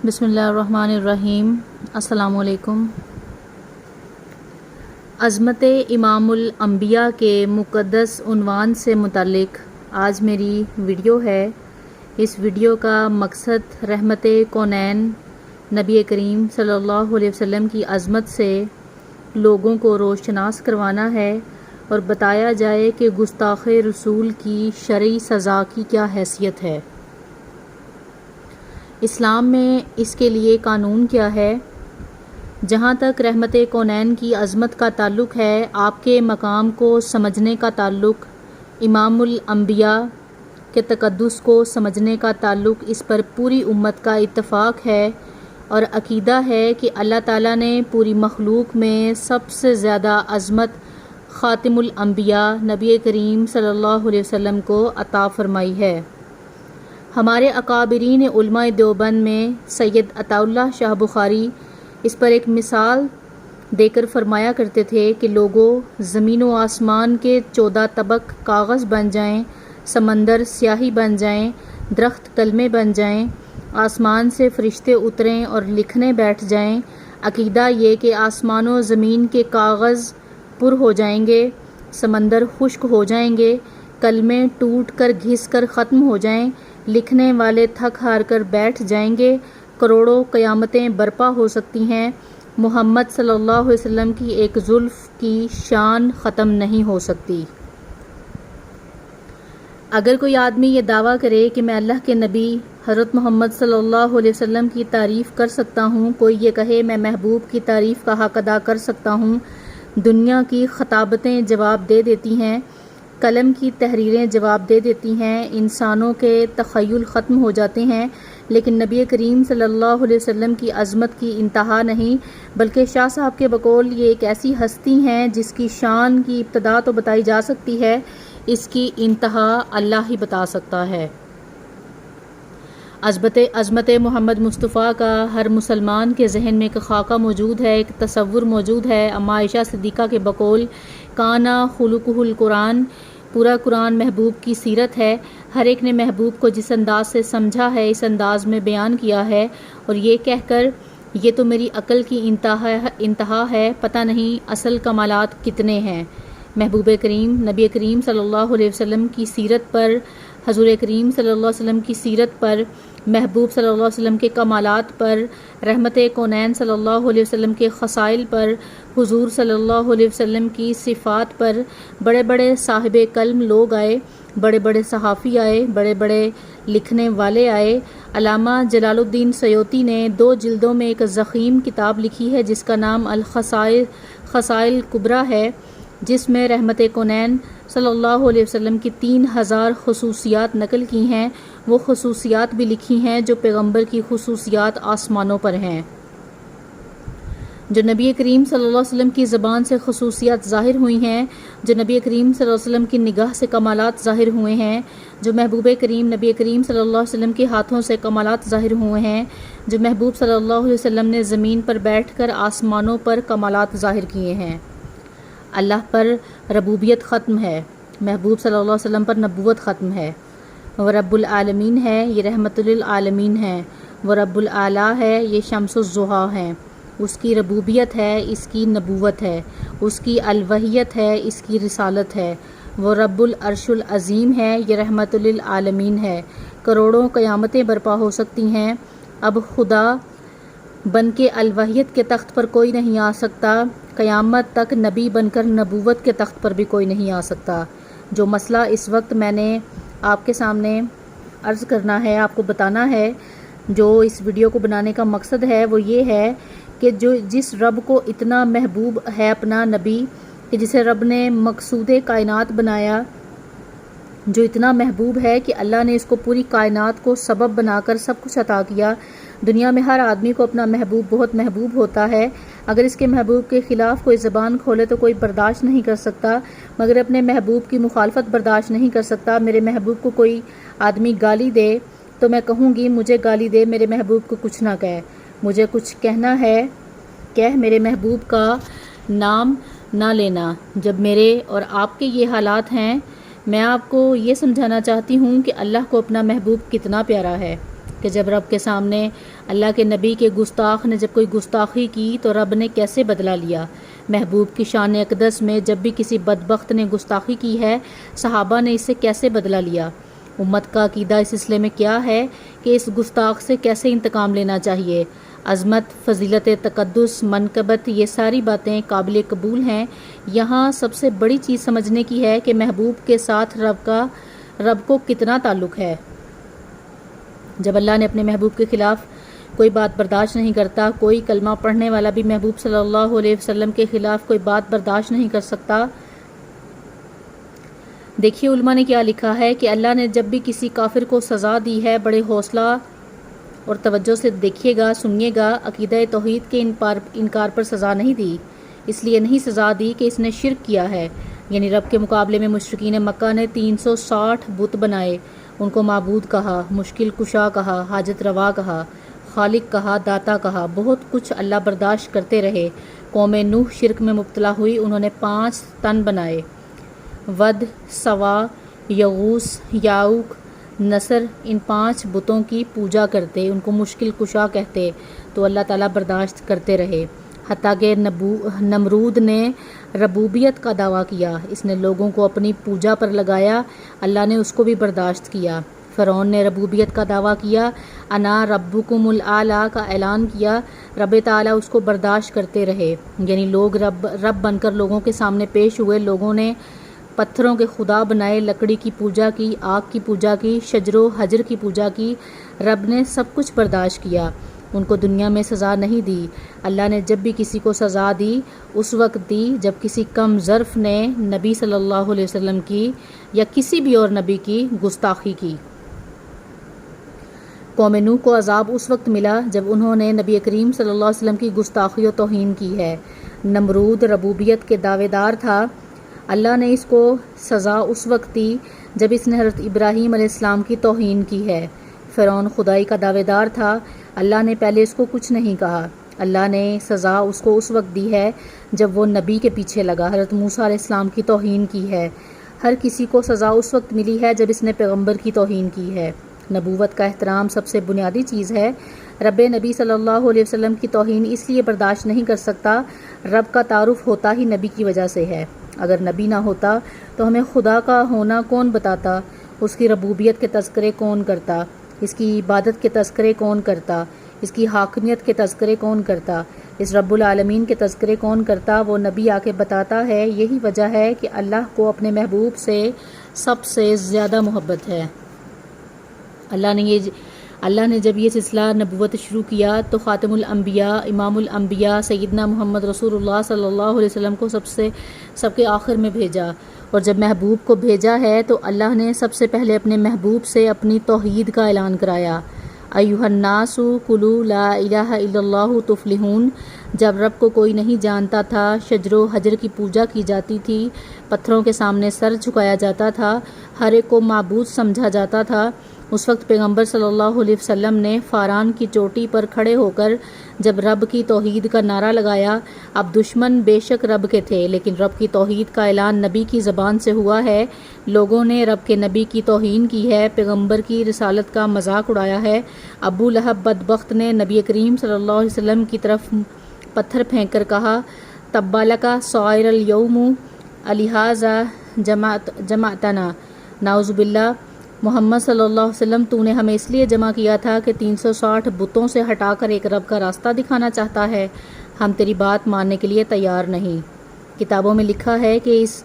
بسم اللہ الرحمن الرحیم۔ السلام علیکم۔ عظمت امام الانبیاء کے مقدس عنوان سے متعلق آج میری ویڈیو ہے۔ اس ویڈیو کا مقصد رحمت کونین نبی کریم صلی اللہ علیہ وسلم کی عظمت سے لوگوں کو روشناس کروانا ہے اور بتایا جائے کہ گستاخ رسول کی شرعی سزا کی کیا حیثیت ہے، اسلام میں اس کے لیے قانون کیا ہے۔ جہاں تک رحمت کونین کی عظمت کا تعلق ہے، آپ کے مقام کو سمجھنے کا تعلق، امام الانبیاء کے تقدس کو سمجھنے کا تعلق، اس پر پوری امت کا اتفاق ہے اور عقیدہ ہے کہ اللہ تعالیٰ نے پوری مخلوق میں سب سے زیادہ عظمت خاتم الانبیاء نبی کریم صلی اللہ علیہ وسلم کو عطا فرمائی ہے۔ ہمارے اکابرین علماء دیوبند میں سید عطا اللہ شاہ بخاری اس پر ایک مثال دے کر فرمایا کرتے تھے کہ لوگوں، زمین و آسمان کے 14 طبق کاغذ بن جائیں، سمندر سیاہی بن جائیں، درخت کلمے بن جائیں، آسمان سے فرشتے اتریں اور لکھنے بیٹھ جائیں، عقیدہ یہ کہ آسمان و زمین کے کاغذ پر ہو جائیں گے، سمندر خشک ہو جائیں گے، کلمے ٹوٹ کر گھس کر ختم ہو جائیں، لکھنے والے تھک ہار کر بیٹھ جائیں گے، کروڑوں قیامتیں برپا ہو سکتی ہیں، محمد صلی اللہ علیہ وسلم کی ایک زلف کی شان ختم نہیں ہو سکتی۔ اگر کوئی آدمی یہ دعویٰ کرے کہ میں اللہ کے نبی حضرت محمد صلی اللہ علیہ وسلم کی تعریف کر سکتا ہوں، کوئی یہ کہے میں محبوب کی تعریف کا حق ادا کر سکتا ہوں، دنیا کی خطابتیں جواب دے دیتی ہیں، قلم کی تحریریں جواب دے دیتی ہیں، انسانوں کے تخیل ختم ہو جاتے ہیں، لیکن نبی کریم صلی اللہ علیہ وسلم کی عظمت کی انتہا نہیں، بلکہ شاہ صاحب کے بقول یہ ایک ایسی ہستی ہیں جس کی شان کی ابتدا تو بتائی جا سکتی ہے، اس کی انتہا اللہ ہی بتا سکتا ہے۔ عظمت محمد مصطفیٰ کا ہر مسلمان کے ذہن میں ایک خاکہ موجود ہے، ایک تصور موجود ہے۔ اما عائشہ صدیقہ کے بقول کانا خلقہ القرآن، پورا قرآن محبوب کی سیرت ہے، ہر ایک نے محبوب کو جس انداز سے سمجھا ہے اس انداز میں بیان کیا ہے، اور یہ کہہ کر یہ تو میری عقل کی انتہا ہے، پتہ نہیں اصل کمالات کتنے ہیں۔ محبوب کریم نبی کریم صلی اللہ علیہ وسلم کی سیرت پر، حضور کریم صلی اللہ علیہ وسلم کی سیرت پر، محبوب صلی اللہ علیہ وسلم کے کمالات پر، رحمت کونین صلی اللہ علیہ وسلم کے خصائل پر، حضور صلی اللہ علیہ وسلم کی صفات پر بڑے بڑے صاحب قلم لوگ آئے، بڑے بڑے صحافی آئے، بڑے بڑے لکھنے والے آئے۔ علامہ جلال الدین سیوطی نے 2 جلدوں میں ایک ضخیم کتاب لکھی ہے جس کا نام خصائل کبریٰ ہے، جس میں رحمت کونین صلی اللہ علیہ وسلم کی 3000 خصوصیات نقل کی ہیں، وہ خصوصیات بھی لکھی ہیں جو پیغمبر کی خصوصیات آسمانوں پر ہیں۔ جو نبی کریم صلی اللہ علیہ وسلم کی زبان سے خصوصیات ظاہر ہوئی ہیں، جو نبی کریم صلی اللہ علیہ وسلم کی نگاہ سے کمالات ظاہر ہوئے ہیں، جو محبوب کریم نبی کریم صلی اللہ علیہ وسلم کے ہاتھوں سے کمالات ظاہر ہوئے ہیں، جو محبوب صلی اللہ علیہ وسلم نے زمین پر بیٹھ کر آسمانوں پر کمالات ظاہر کیے ہیں۔ اللہ پر ربوبیت ختم ہے، محبوب صلی اللہ علیہ وسلم پر نبوت ختم ہے۔ وہ رب العالمین ہے، یہ رحمت للعالمین ہے۔ وہ رب العلا ہے، یہ شمس الضحیٰ ہے۔ اس کی ربوبیت ہے، اس کی نبوت ہے۔ اس کی الوہیت ہے، اس کی رسالت ہے۔ وہ رب العرش العظیم ہے، یہ رحمت للعالمین ہے۔ کروڑوں قیامتیں برپا ہو سکتی ہیں، اب خدا بن کے الوہیت کے تخت پر کوئی نہیں آ سکتا، قیامت تک نبی بن کر نبوت کے تخت پر بھی کوئی نہیں آ سکتا۔ جو مسئلہ اس وقت میں نے آپ کے سامنے عرض کرنا ہے، آپ کو بتانا ہے، جو اس ویڈیو کو بنانے کا مقصد ہے وہ یہ ہے کہ جس رب کو اتنا محبوب ہے اپنا نبی، کہ جسے رب نے مقصود کائنات بنایا، جو اتنا محبوب ہے کہ اللہ نے اس کو پوری کائنات کو سبب بنا کر سب کچھ عطا کیا۔ دنیا میں ہر آدمی کو اپنا محبوب بہت محبوب ہوتا ہے، اگر اس کے محبوب کے خلاف کوئی زبان کھولے تو کوئی برداشت نہیں کر سکتا، مگر اپنے محبوب کی مخالفت برداشت نہیں کر سکتا۔ میرے محبوب کو کوئی آدمی گالی دے تو میں کہوں گی مجھے گالی دے، میرے محبوب کو کچھ نہ کہے، مجھے کچھ کہنا ہے کہہ، میرے محبوب کا نام نہ لینا۔ جب میرے اور آپ کے یہ حالات ہیں، میں آپ کو یہ سمجھانا چاہتی ہوں کہ اللہ کو اپنا محبوب کتنا پیارا ہے۔ کہ جب رب کے سامنے اللہ کے نبی کے گستاخ نے جب کوئی گستاخی کی تو رب نے کیسے بدلہ لیا۔ محبوب کی شان اقدس میں جب بھی کسی بدبخت نے گستاخی کی ہے، صحابہ نے اس سے کیسے بدلہ لیا۔ امت کا عقیدہ اس سلسلے میں کیا ہے کہ اس گستاخ سے کیسے انتقام لینا چاہیے۔ عظمت، فضیلت، تقدس، منقبت، یہ ساری باتیں قابل قبول ہیں۔ یہاں سب سے بڑی چیز سمجھنے کی ہے کہ محبوب کے ساتھ رب کو کتنا تعلق ہے۔ جب اللہ نے اپنے محبوب کے خلاف کوئی بات برداشت نہیں کرتا، کوئی کلمہ پڑھنے والا بھی محبوب صلی اللہ علیہ وسلم کے خلاف کوئی بات برداشت نہیں کر سکتا۔ دیکھیے علماء نے کیا لکھا ہے کہ اللہ نے جب بھی کسی کافر کو سزا دی ہے، بڑے حوصلہ اور توجہ سے دیکھیے گا، سنیے گا، عقیدہ توحید کے انکار پر سزا نہیں دی۔ اس لیے نہیں سزا دی کہ اس نے شرک کیا ہے، یعنی رب کے مقابلے میں مشرکین مکہ نے 360 بت بنائے، ان کو معبود کہا، مشکل کشا کہا، حاجت روا کہا، خالق کہا، داتا کہا، بہت کچھ اللہ برداشت کرتے رہے۔ قوم نوح شرک میں مبتلا ہوئی، انہوں نے 5 تن بنائے، ود، سوا، یغوث، یعوق، نصر، ان 5 بتوں کی پوجا کرتے، ان کو مشکل کشا کہتے، تو اللہ تعالیٰ برداشت کرتے رہے۔ حتیٰ کہ نمرود نے ربوبیت کا دعویٰ کیا، اس نے لوگوں کو اپنی پوجا پر لگایا، اللہ نے اس کو بھی برداشت کیا۔ فرعون نے ربوبیت کا دعویٰ کیا، انا ربکم الاعلیٰ کا اعلان کیا، رب تعالیٰ اس کو برداشت کرتے رہے، یعنی لوگ رب بن کر لوگوں کے سامنے پیش ہوئے، لوگوں نے پتھروں کے خدا بنائے، لکڑی کی پوجا کی، آگ کی پوجا کی، شجر و حجر کی پوجا کی، رب نے سب کچھ برداشت کیا، ان کو دنیا میں سزا نہیں دی۔ اللہ نے جب بھی کسی کو سزا دی اس وقت دی جب کسی کم ظرف نے نبی صلی اللہ علیہ وسلم کی یا کسی بھی اور نبی کی گستاخی کی۔ قوم نوح کو عذاب اس وقت ملا جب انہوں نے نبی کریم صلی اللہ علیہ وسلم کی گستاخی و توہین کی ہے۔ نمرود ربوبیت کے دعوے دار تھا، اللہ نے اس کو سزا اس وقت دی جب اس نے حضرت ابراہیم علیہ السلام کی توہین کی ہے۔ فرعون خدائی کا دعوے دار تھا، اللہ نے پہلے اس کو کچھ نہیں کہا، اللہ نے سزا اس کو اس وقت دی ہے جب وہ نبی کے پیچھے لگا، حضرت موسیٰ علیہ السلام کی توہین کی ہے۔ ہر کسی کو سزا اس وقت ملی ہے جب اس نے پیغمبر کی توہین کی ہے۔ نبوت کا احترام سب سے بنیادی چیز ہے۔ رب نبی صلی اللہ علیہ وسلم کی توہین اس لیے برداشت نہیں کر سکتا، رب کا تعارف ہوتا ہی نبی کی وجہ سے ہے۔ اگر نبی نہ ہوتا تو ہمیں خدا کا ہونا کون بتاتا، اس کی ربوبیت کے تذکرے کون کرتا، اس کی عبادت کے تذکرے کون کرتا، اس کی حاکمیت کے تذکرے کون کرتا، اس رب العالمین کے تذکرے کون کرتا۔ وہ نبی آ کے بتاتا ہے۔ یہی وجہ ہے کہ اللہ کو اپنے محبوب سے سب سے زیادہ محبت ہے۔ اللہ نے جب یہ سلسلہ نبوت شروع کیا تو خاتم الانبیاء، امام الانبیاء سیدنا محمد رسول اللہ صلی اللہ علیہ وسلم کو سب کے آخر میں بھیجا، اور جب محبوب کو بھیجا ہے تو اللہ نے سب سے پہلے اپنے محبوب سے اپنی توحید کا اعلان کرایا۔ ایھا الناس قولوا لا الہ الا اللہ تفلحون۔ جب رب کو کوئی نہیں جانتا تھا، شجر و حجر کی پوجا کی جاتی تھی، پتھروں کے سامنے سر جھکایا جاتا تھا، ہر ایک کو معبود سمجھا جاتا تھا، اس وقت پیغمبر صلی اللہ علیہ وسلم نے فاران کی چوٹی پر کھڑے ہو کر جب رب کی توحید کا نعرہ لگایا۔ اب دشمن بے شک رب کے تھے، لیکن رب کی توحید کا اعلان نبی کی زبان سے ہوا ہے۔ لوگوں نے رب کے نبی کی توہین کی ہے، پیغمبر کی رسالت کا مذاق اڑایا ہے۔ ابو لہب بدبخت نے نبی کریم صلی اللہ علیہ وسلم کی طرف پتھر پھینک کر کہا، تبا لکا سائر الیوم الہٰذا جمعتنا۔ نعوذ باللہ، محمد صلی اللہ علیہ وسلم تو نے ہمیں اس لیے جمع کیا تھا کہ 360 بتوں سے ہٹا کر ایک رب کا راستہ دکھانا چاہتا ہے، ہم تیری بات ماننے کے لیے تیار نہیں۔ کتابوں میں لکھا ہے کہ اس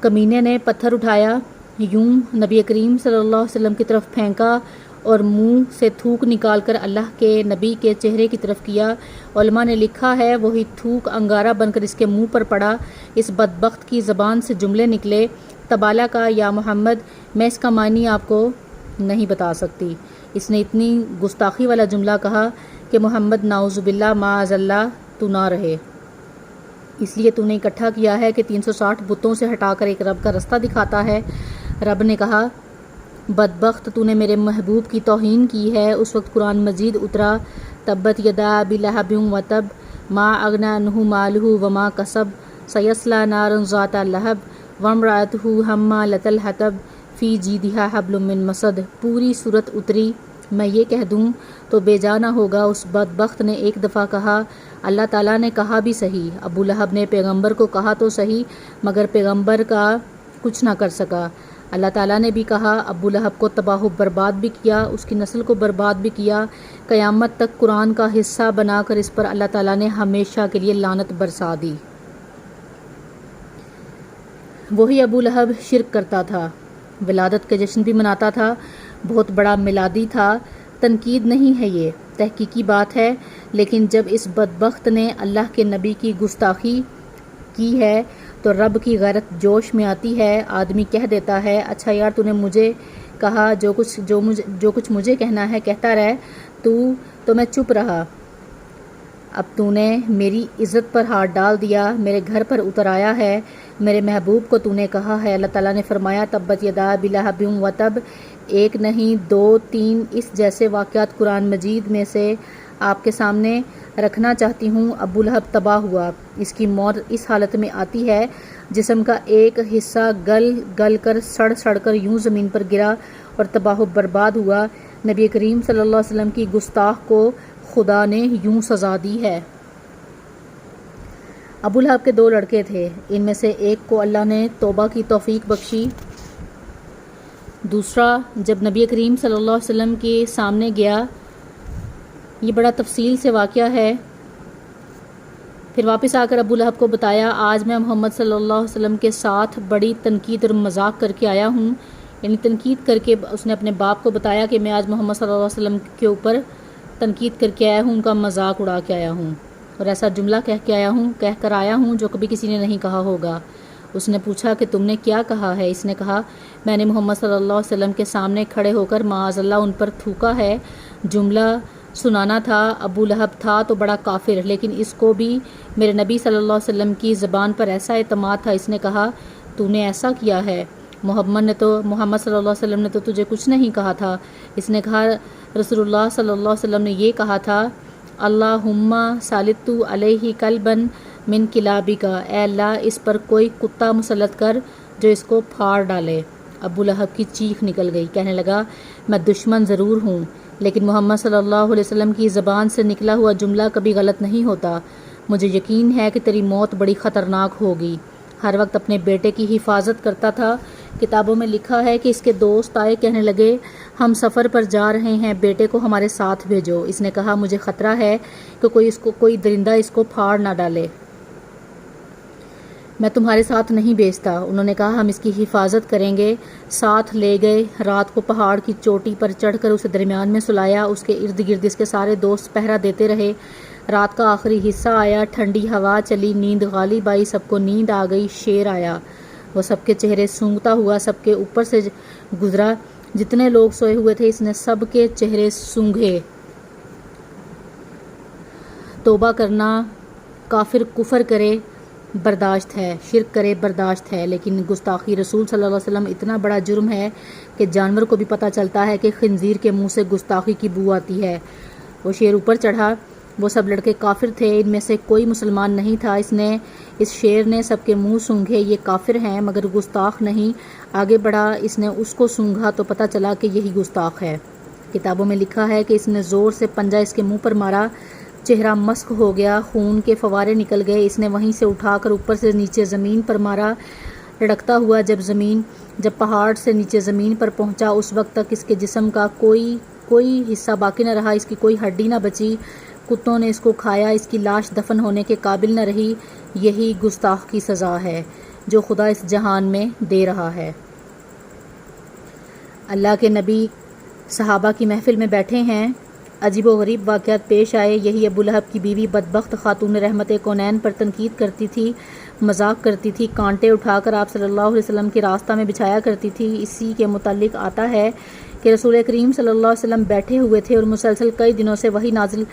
کمینے نے پتھر اٹھایا، یوں نبی کریم صلی اللہ علیہ وسلم کی طرف پھینکا اور منہ سے تھوک نکال کر اللہ کے نبی کے چہرے کی طرف کیا۔ علماء نے لکھا ہے وہی تھوک انگارہ بن کر اس کے منہ پر پڑا۔ اس بدبخت کی زبان سے جملے نکلے، تبالہ کا یا محمد، میں اس کا معنی آپ کو نہیں بتا سکتی۔ اس نے اتنی گستاخی والا جملہ کہا کہ محمد نعوذ باللہ معاذ اللہ تو نہ رہے، اس لیے تو نے اکٹھا کیا ہے کہ 360 بتوں سے ہٹا کر ایک رب کا راستہ دکھاتا ہے۔ رب نے کہا، بدبخت تو نے میرے محبوب کی توہین کی ہے۔ اس وقت قرآن مجید اترا، تبت یدا ابی لہب وتب ما اغنی عنہ مالہ وما کسب سیصلی نارا ذات لہب وامرأتہ حمالۃ الحطب فی جیدہا حبل من مسد۔ پوری صورت اتری، میں یہ کہہ دوں تو بے جا نہ ہوگا۔ اس بدبخت نے ایک دفعہ کہا، اللہ تعالیٰ نے کہا بھی صحیح۔ ابو لہب نے پیغمبر کو کہا تو صحیح مگر پیغمبر کا کچھ نہ کر سکا۔ اللہ تعالیٰ نے بھی کہا، ابو لہب کو تباہ و برباد بھی کیا، اس کی نسل کو برباد بھی کیا، قیامت تک قرآن کا حصہ بنا کر اس پر اللہ تعالیٰ نے ہمیشہ کے لیے لعنت برسا دی۔ وہی ابو لہب شرک کرتا تھا، ولادت کے جشن بھی مناتا تھا، بہت بڑا میلادی تھا۔ تنقید نہیں ہے، یہ تحقیقی بات ہے۔ لیکن جب اس بدبخت نے اللہ کے نبی کی گستاخی کی ہے تو رب کی غیرت جوش میں آتی ہے۔ آدمی کہہ دیتا ہے، اچھا یار تو نے مجھے کہا، جو کچھ مجھے کہنا ہے کہتا رہ، تو میں چپ رہا۔ اب تو نے میری عزت پر ہاتھ ڈال دیا، میرے گھر پر اتر آیا ہے، میرے محبوب کو تو نے کہا ہے۔ اللہ تعالیٰ نے فرمایا، تبت یدا ابی لہب وتب، ایک نہیں دو تین اس جیسے واقعات قرآن مجید میں سے آپ کے سامنے رکھنا چاہتی ہوں۔ ابو لہب تباہ ہوا، اس کی موت اس حالت میں آتی ہے جسم کا ایک حصہ گل کر سڑ کر یوں زمین پر گرا اور تباہ و برباد ہوا۔ نبی کریم صلی اللہ علیہ وسلم کی گستاخ کو خدا نے یوں سزا دی ہے۔ ابو لہب کے 2 لڑکے تھے، ان میں سے ایک کو اللہ نے توبہ کی توفیق بخشی، دوسرا جب نبی کریم صلی اللہ علیہ وسلم کے سامنے گیا، یہ بڑا تفصیل سے واقعہ ہے، پھر واپس آ کر ابو لہب کو بتایا، آج میں محمد صلی اللہ علیہ وسلم کے ساتھ بڑی تنقید اور مذاق کر کے آیا ہوں۔ یعنی تنقید کر کے اس نے اپنے باپ کو بتایا کہ میں آج محمد صلی اللہ علیہ وسلم کے اوپر تنقید کر کے آیا ہوں، ان کا مذاق اڑا کے آیا ہوں اور ایسا جملہ کہہ کر آیا ہوں جو کبھی کسی نے نہیں کہا ہوگا۔ اس نے پوچھا کہ تم نے کیا کہا ہے؟ اس نے کہا، میں نے محمد صلی اللہ علیہ وسلم کے سامنے کھڑے ہو کر معاذ اللہ ان پر تھوکا ہے۔ جملہ سنانا تھا۔ ابو لہب تھا تو بڑا کافر، لیکن اس کو بھی میرے نبی صلی اللہ علیہ وسلم کی زبان پر ایسا اعتماد تھا، اس نے کہا تو نے ایسا کیا ہے، محمد صلی اللہ علیہ وسلم نے تو تجھے کچھ نہیں کہا تھا۔ اس نے کہا، رسول اللہ صلی اللہ علیہ وسلم نے یہ کہا تھا، اللہم سالتو علیہ کلبن من کلابک، اے اللہ اس پر کوئی کتا مسلط کر جو اس کو پھاڑ ڈالے۔ ابو لہب کی چیخ نکل گئی، کہنے لگا، میں دشمن ضرور ہوں لیکن محمد صلی اللہ علیہ وسلم کی زبان سے نکلا ہوا جملہ کبھی غلط نہیں ہوتا۔ مجھے یقین ہے کہ تیری موت بڑی خطرناک ہوگی۔ ہر وقت اپنے بیٹے کی حفاظت کرتا تھا۔ کتابوں میں لکھا ہے کہ اس کے دوست آئے، کہنے لگے، ہم سفر پر جا رہے ہیں، بیٹے کو ہمارے ساتھ بھیجو۔ اس نے کہا، مجھے خطرہ ہے کہ کوئی درندہ اس کو پھاڑ نہ ڈالے، میں تمہارے ساتھ نہیں بھیجتا۔ انہوں نے کہا، ہم اس کی حفاظت کریں گے۔ ساتھ لے گئے، رات کو پہاڑ کی چوٹی پر چڑھ کر اسے درمیان میں سلایا، اس کے ارد گرد اس کے سارے دوست پہرا دیتے رہے۔ رات کا آخری حصہ آیا، ٹھنڈی ہوا چلی، نیند غالب آئی، سب کو نیند آ گئی۔ شیر آیا، وہ سب کے چہرے سونگھتا ہوا سب کے اوپر سے گزرا، جتنے لوگ سوئے ہوئے تھے اس نے سب کے چہرے سونگھے۔ توبہ کرنا کافر کفر کرے برداشت ہے، شرک کرے برداشت ہے، لیکن گستاخی رسول صلی اللہ علیہ وسلم اتنا بڑا جرم ہے کہ جانور کو بھی پتہ چلتا ہے کہ خنزیر کے منہ سے گستاخی کی بو آتی ہے۔ وہ شیر اوپر چڑھا، وہ سب لڑکے کافر تھے، ان میں سے کوئی مسلمان نہیں تھا۔ اس شیر نے سب کے منہ سونگھے، یہ کافر ہیں مگر گستاخ نہیں۔ آگے بڑھا، اس نے اس کو سونگھا تو پتہ چلا کہ یہی گستاخ ہے۔ کتابوں میں لکھا ہے کہ اس نے زور سے پنجہ اس کے منہ پر مارا، چہرہ مسک ہو گیا، خون کے فوارے نکل گئے۔ اس نے وہیں سے اٹھا کر اوپر سے نیچے زمین پر مارا، لڑکتا ہوا جب پہاڑ سے نیچے زمین پر پہنچا، اس وقت تک اس کے جسم کا کوئی حصہ باقی نہ رہا، اس کی کوئی ہڈی نہ بچی۔ کتوں نے اس کو کھایا، اس کی لاش دفن ہونے کے قابل نہ رہی۔ یہی گستاخ کی سزا ہے جو خدا اس جہان میں دے رہا ہے۔ اللہ کے نبی صحابہ کی محفل میں بیٹھے ہیں، عجیب و غریب واقعات پیش آئے۔ یہی ابو لہب کی بیوی بدبخت خاتون رحمت کونین پر تنقید کرتی تھی، مذاق کرتی تھی، کانٹے اٹھا کر آپ صلی اللہ علیہ وسلم کے راستہ میں بچھایا کرتی تھی۔ اسی کے متعلق آتا ہے کہ رسول کریم صلی اللہ علیہ وسلم بیٹھے ہوئے تھے اور مسلسل کئی دنوں سے وحی نازل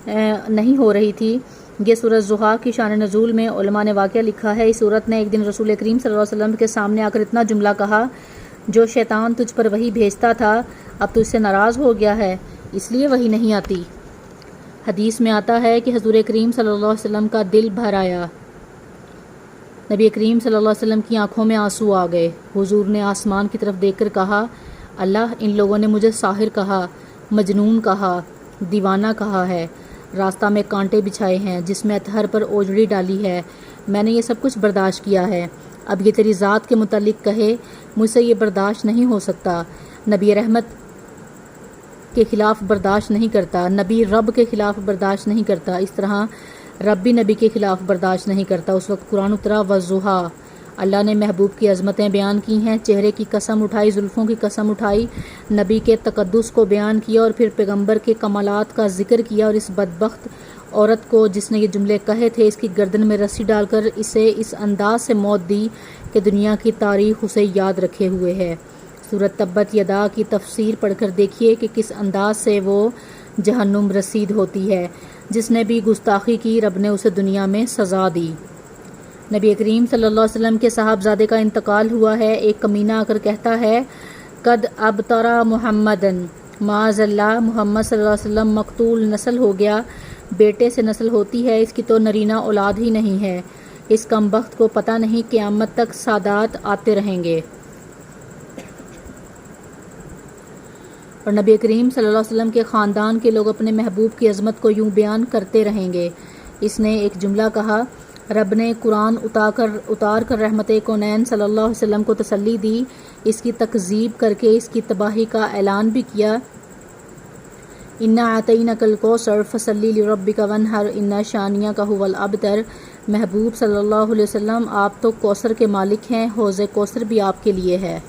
نہیں ہو رہی تھی۔ یہ سورۃ ضحیٰ کی شان نزول میں علماء نے واقعہ لکھا ہے۔ اس سورت نے ایک دن رسول کریم صلی اللہ علیہ وسلم کے سامنے آ کر اتنا جملہ کہا، جو شیطان تجھ پر وحی بھیجتا تھا اب تو اس سے ناراض ہو گیا ہے، اس لیے وحی نہیں آتی۔ حدیث میں آتا ہے کہ حضور کریم صلی اللہ علیہ وسلم کا دل بھر آیا، نبی کریم صلی اللہ علیہ وسلم کی آنکھوں میں آنسو آ گئے۔ حضور نے آسمان کی طرف دیکھ کر کہا، اللہ، ان لوگوں نے مجھے ساحر کہا، مجنون کہا، دیوانہ کہا ہے، راستہ میں کانٹے بچھائے ہیں، جس میں اطہر پر اوجڑی ڈالی ہے، میں نے یہ سب کچھ برداشت کیا ہے، اب یہ تیری ذات کے متعلق کہے، مجھ سے یہ برداشت نہیں ہو سکتا۔ نبی رحمت کے خلاف برداشت نہیں کرتا، نبی رب کے خلاف برداشت نہیں کرتا، اس طرح رب بھی نبی کے خلاف برداشت نہیں کرتا۔ اس وقت قرآن اترا، والضحیٰ، اللہ نے محبوب کی عظمتیں بیان کی ہیں، چہرے کی قسم اٹھائی، زلفوں کی قسم اٹھائی، نبی کے تقدس کو بیان کیا اور پھر پیغمبر کے کمالات کا ذکر کیا، اور اس بدبخت عورت کو جس نے یہ جملے کہے تھے اس کی گردن میں رسی ڈال کر اسے اس انداز سے موت دی کہ دنیا کی تاریخ اسے یاد رکھے ہوئے ہے۔ سورۃ تبت یدا کی تفسیر پڑھ کر دیکھیے کہ کس انداز سے وہ جہنم رسید ہوتی ہے۔ جس نے بھی گستاخی کی رب نے اسے دنیا میں سزا دی۔ نبی کریم صلی اللہ علیہ وسلم کے صاحبزادے کا انتقال ہوا ہے۔ ایک کمینہ آ کر کہتا ہے، قد ابترا محمدن، معاذ اللہ، محمد صلی اللہ علیہ وسلم مقتول نسل ہو گیا، بیٹے سے نسل ہوتی ہے، اس کی تو نرینہ اولاد ہی نہیں ہے، اس کمبخت کو پتہ نہیں قیامت تک سادات آتے رہیں گے۔ اور نبی کریم صلی اللہ علیہ وسلم کے خاندان کے لوگ اپنے محبوب کی عظمت کو یوں بیان کرتے رہیں گے۔ اس نے ایک جملہ کہا، رب نے قرآن اتار کر رحمت کونین صلی اللہ علیہ وسلم کو تسلی دی، اس کی تکذیب کر کے اس کی تباہی کا اعلان بھی کیا۔ انا اعطیناک الکوثر فصلی لربک وانحر ان شانئک ھو الابتر۔ محبوب صلی اللہ علیہ وسلم آپ تو کوثر کے مالک ہیں، حوض کوثر بھی آپ کے لیے ہے۔